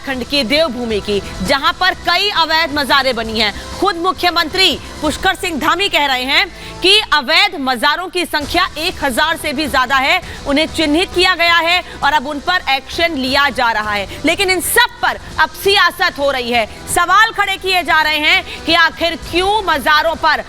उत्तराखंड की देवभूमि की, जहां पर कई अवैध मज़ारें बनी हैं। खुद मुख्यमंत्री पुष्कर सिंह धामी कह रहे हैं कि अवैध मज़ारों की संख्या 1000 से भी ज्यादा है, उन्हें चिन्हित किया गया है और अब उन पर एक्शन लिया जा रहा है। लेकिन इन सब पर अब सियासत हो रही है। सवाल खड़े किए जा रहे हैं कि आखिर क्यों मज़ारों पर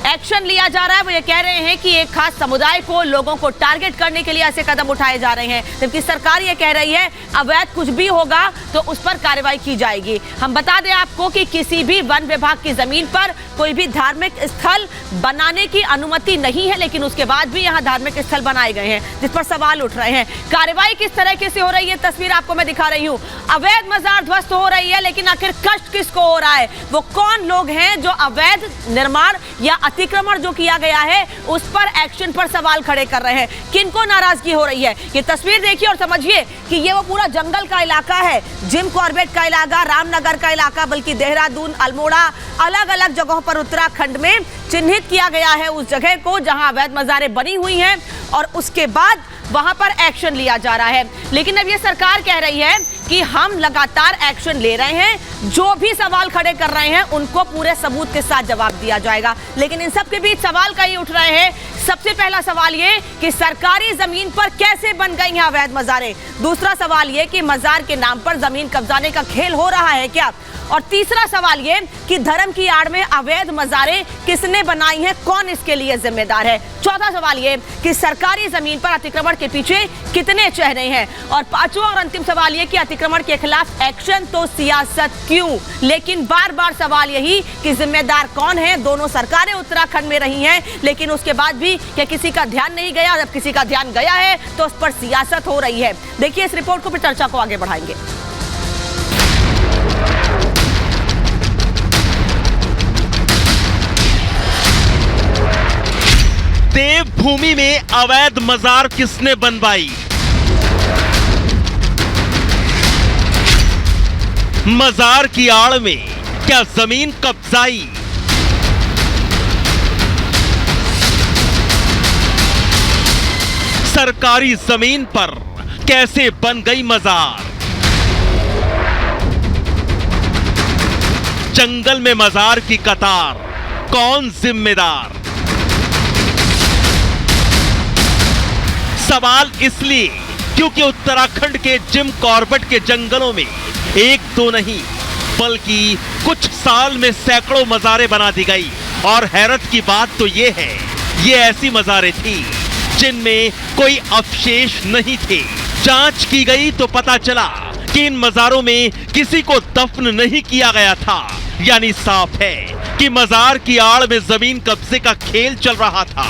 एक्शन लिया जा रहा है। वो ये कह रहे हैं कि एक खास समुदाय को, लोगों को टारगेट करने के लिए ऐसे कदम उठाए जा रहे हैं, जबकि सरकार ये कह रही है अवैध कुछ भी होगा तो उस पर कार्रवाई की जाएगी। हम बता दें आपको कि किसी भी वन विभाग की जमीन पर कोई भी धार्मिक स्थल बनाने की अनुमति नहीं है, लेकिन उसके बाद भी यहाँ धार्मिक स्थल बनाए गए हैं, जिस पर सवाल उठ रहे हैं। कार्रवाई किस तरह से हो रही है, तस्वीर आपको मैं दिखा रही हूँ। अवैध मज़ार ध्वस्त हो रही है, लेकिन आखिर कष्ट किसको हो रहा है? वो कौन लोग हैं जो अवैध निर्माण या अतिक्रमण जो किया गया है उस पर एक्शन पर सवाल खड़े कर रहे हैं? किनको नाराजगी हो रही है? ये तस्वीर देखिए और समझिए कि ये वो पूरा जंगल का इलाका है, जिम कॉर्बेट का इलाका, रामनगर का इलाका, बल्कि देहरादून, अल्मोड़ा, अलग अलग जगहों पर उत्तराखंड में चिन्हित किया गया है उस जगह को जहां अवैध मज़ारें बनी हुई हैं और उसके बाद वहां पर एक्शन लिया जा रहा है। लेकिन अब ये सरकार कह रही है कि हम लगातार एक्शन ले रहे हैं, जो भी सवाल खड़े कर रहे हैं उनको पूरे सबूत के साथ जवाब दिया जाएगा। लेकिन इन सब के बीच सवाल कई उठ रहे हैं। सबसे पहला सवाल ये कि सरकारी जमीन पर कैसे बन गई हैं अवैध मज़ारें। दूसरा सवाल ये कि मज़ार के नाम पर जमीन कब्जाने का खेल हो रहा है क्या। और तीसरा सवाल ये कि धर्म की आड़ में अवैध मज़ारें किसने बनाई हैं, कौन इसके लिए जिम्मेदार है। चौथा सवाल ये कि सरकारी जमीन पर अतिक्रमण के पीछे कितने चेहरे हैं। और पांचवा और अंतिम सवाल ये कि अतिक्रमण के खिलाफ एक्शन तो सियासत क्यों। लेकिन बार बार सवाल यही कि जिम्मेदार कौन है। दोनों सरकारें उत्तराखंड में रही हैं, लेकिन उसके बाद भी क्या किसी का ध्यान नहीं गया। जब किसी का ध्यान गया है तो उस पर सियासत हो रही है। देखिए इस रिपोर्ट को, फिर चर्चा को आगे बढ़ाएंगे। देवभूमि में अवैध मज़ार किसने बनवाई? मज़ार की आड़ में क्या जमीन कब्जाई? सरकारी जमीन पर कैसे बन गई मज़ार? जंगल में मज़ार की कतार, कौन जिम्मेदार? सवाल इसलिए क्योंकि उत्तराखंड के जिम कॉर्बेट के जंगलों में एक दो नहीं बल्कि कुछ साल में सैकड़ों मज़ारें बना दी गई। और हैरत की बात तो ये है, ये ऐसी मज़ारें थी जिनमें कोई अवशेष नहीं थे। जांच की गई तो पता चला कि इन मज़ारों में किसी को दफन नहीं किया गया था। यानी साफ है कि मज़ार की आड़ में जमीन कब्जे का खेल चल रहा था।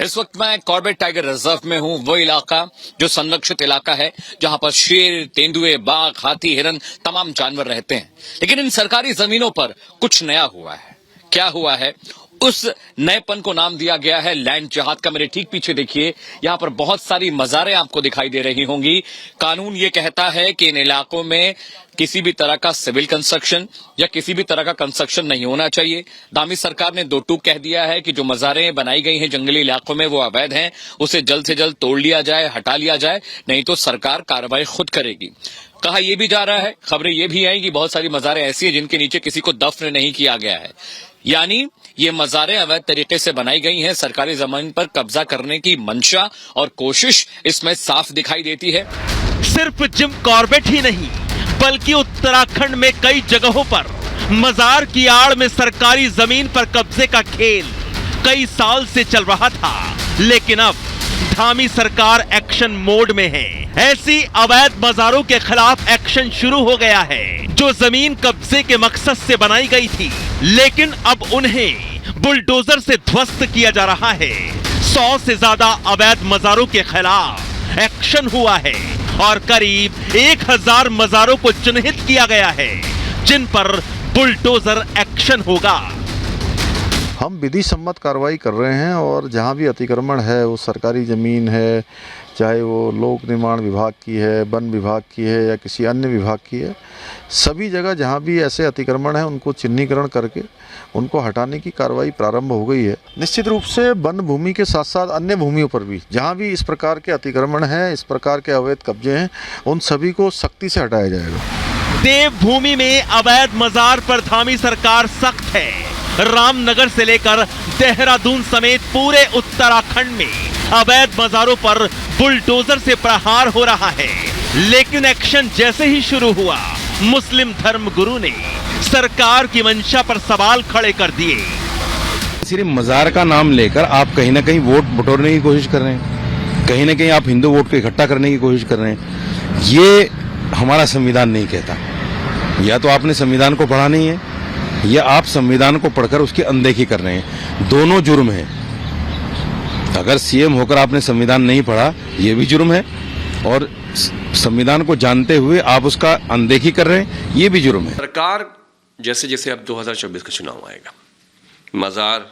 इस वक्त मैं कॉर्बेट टाइगर रिजर्व में हूं, वो इलाका जो संरक्षित इलाका है जहां पर शेर, तेंदुए, बाघ, हाथी, हिरन तमाम जानवर रहते हैं। लेकिन इन सरकारी जमीनों पर कुछ नया हुआ है। क्या हुआ है? उस नएपन को नाम दिया गया है लैंड जिहाद का। मेरे ठीक पीछे देखिए, यहां पर बहुत सारी मज़ारें आपको दिखाई दे रही होंगी। कानून ये कहता है कि इन इलाकों में किसी भी तरह का सिविल कंस्ट्रक्शन या किसी भी तरह का कंस्ट्रक्शन नहीं होना चाहिए। धामी सरकार ने दो टूक कह दिया है कि जो मज़ारें बनाई गई हैं जंगली इलाकों में वो अवैध हैं, उसे जल्द से जल्द तोड़ लिया जाए, हटा लिया जाए, नहीं तो सरकार कार्रवाई खुद करेगी। कहा यह भी जा रहा है, खबरें ये भी आई कि बहुत सारी मज़ारें ऐसी हैं जिनके नीचे किसी को दफन नहीं किया गया है। यानी ये मज़ारें अवैध तरीके से बनाई गई हैं। सरकारी जमीन पर कब्जा करने की मंशा और कोशिश इसमें साफ दिखाई देती है। सिर्फ जिम कॉर्बेट ही नहीं बल्कि उत्तराखंड में कई जगहों पर मज़ार की आड़ में सरकारी जमीन पर कब्जे का खेल कई साल से चल रहा था। लेकिन अब धामी सरकार एक्शन मोड में है। ऐसी अवैध मज़ारों के खिलाफ एक्शन शुरू हो गया है जो जमीन कब्जे के मकसद से बनाई गई थी, लेकिन अब उन्हें बुलडोजर से ध्वस्त किया जा रहा है। 100 से ज्यादा अवैध मज़ारों के खिलाफ एक्शन हुआ है और करीब 1000 मज़ारों को चिन्हित किया गया है जिन पर बुलडोजर एक्शन होगा। हम विधि सम्मत कार्रवाई कर रहे हैं और जहाँ भी अतिक्रमण है, वो सरकारी ज़मीन है, चाहे वो लोक निर्माण विभाग की है, वन विभाग की है या किसी अन्य विभाग की है, सभी जगह जहाँ भी ऐसे अतिक्रमण है उनको चिन्हीकरण करके उनको हटाने की कार्रवाई प्रारंभ हो गई है। निश्चित रूप से वन भूमि के साथ साथ अन्य भूमियों पर भी जहाँ भी इस प्रकार के अतिक्रमण हैं, इस प्रकार के अवैध कब्जे हैं, उन सभी को सख्ती से हटाया जाएगा। देवभूमि में अवैध मजार पर धामी सरकार सख्त है। रामनगर से लेकर देहरादून समेत पूरे उत्तराखंड में अवैध मजारों पर बुलडोजर से प्रहार हो रहा है। लेकिन एक्शन जैसे ही शुरू हुआ, मुस्लिम धर्मगुरु ने सरकार की मंशा पर सवाल खड़े कर दिए। सिर्फ मजार का नाम लेकर आप कहीं ना कहीं वोट बटोरने की कोशिश कर रहे हैं, कहीं ना कहीं आप हिंदू वोट को इकट्ठा करने की कोशिश कर रहे हैं। ये हमारा संविधान नहीं कहता। या तो आपने संविधान को पढ़ा नहीं है या आप संविधान को पढ़कर उसकी अनदेखी कर रहे हैं। दोनों जुर्म है। अगर सीएम होकर आपने संविधान नहीं पढ़ा, ये भी जुर्म है, और संविधान को जानते हुए आप उसका अनदेखी कर रहे हैं, ये भी जुर्म है। सरकार जैसे जैसे अब 2024 का चुनाव आएगा, मजार,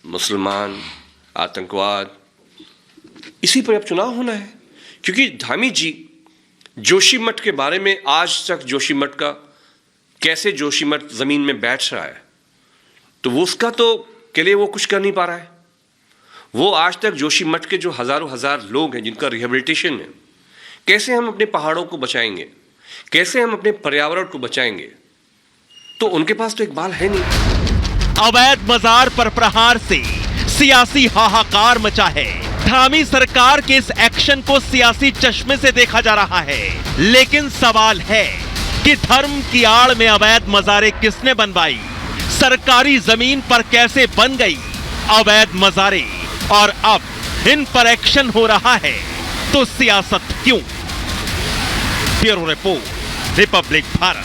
मुसलमान, आतंकवाद, इसी पर अब चुनाव होना है। क्योंकि धामी जी जोशीमठ के बारे में आज तक जोशीमठ का कैसे जोशीमठ जमीन में बैठ रहा है, तो वो उसका तो के लिए वो कुछ कर नहीं पा रहा है। वो आज तक जोशीमठ के जो हजारों हजार लोग हैं जिनका रिहेबिलिटेशन है, कैसे हम अपने पहाड़ों को बचाएंगे, कैसे हम अपने पर्यावरण को बचाएंगे, तो उनके पास तो एक बाल है नहीं। अवैध मजार पर प्रहार से सियासी हाहाकार मचा है। धामी सरकार के इस एक्शन को सियासी चश्मे से देखा जा रहा है। लेकिन सवाल है कि धर्म की आड़ में अवैध मजारें किसने बनवाई, सरकारी जमीन पर कैसे बन गई अवैध मजारें, और अब इन पर एक्शन हो रहा है तो सियासत क्यों? Bureau report, Republic Bharat.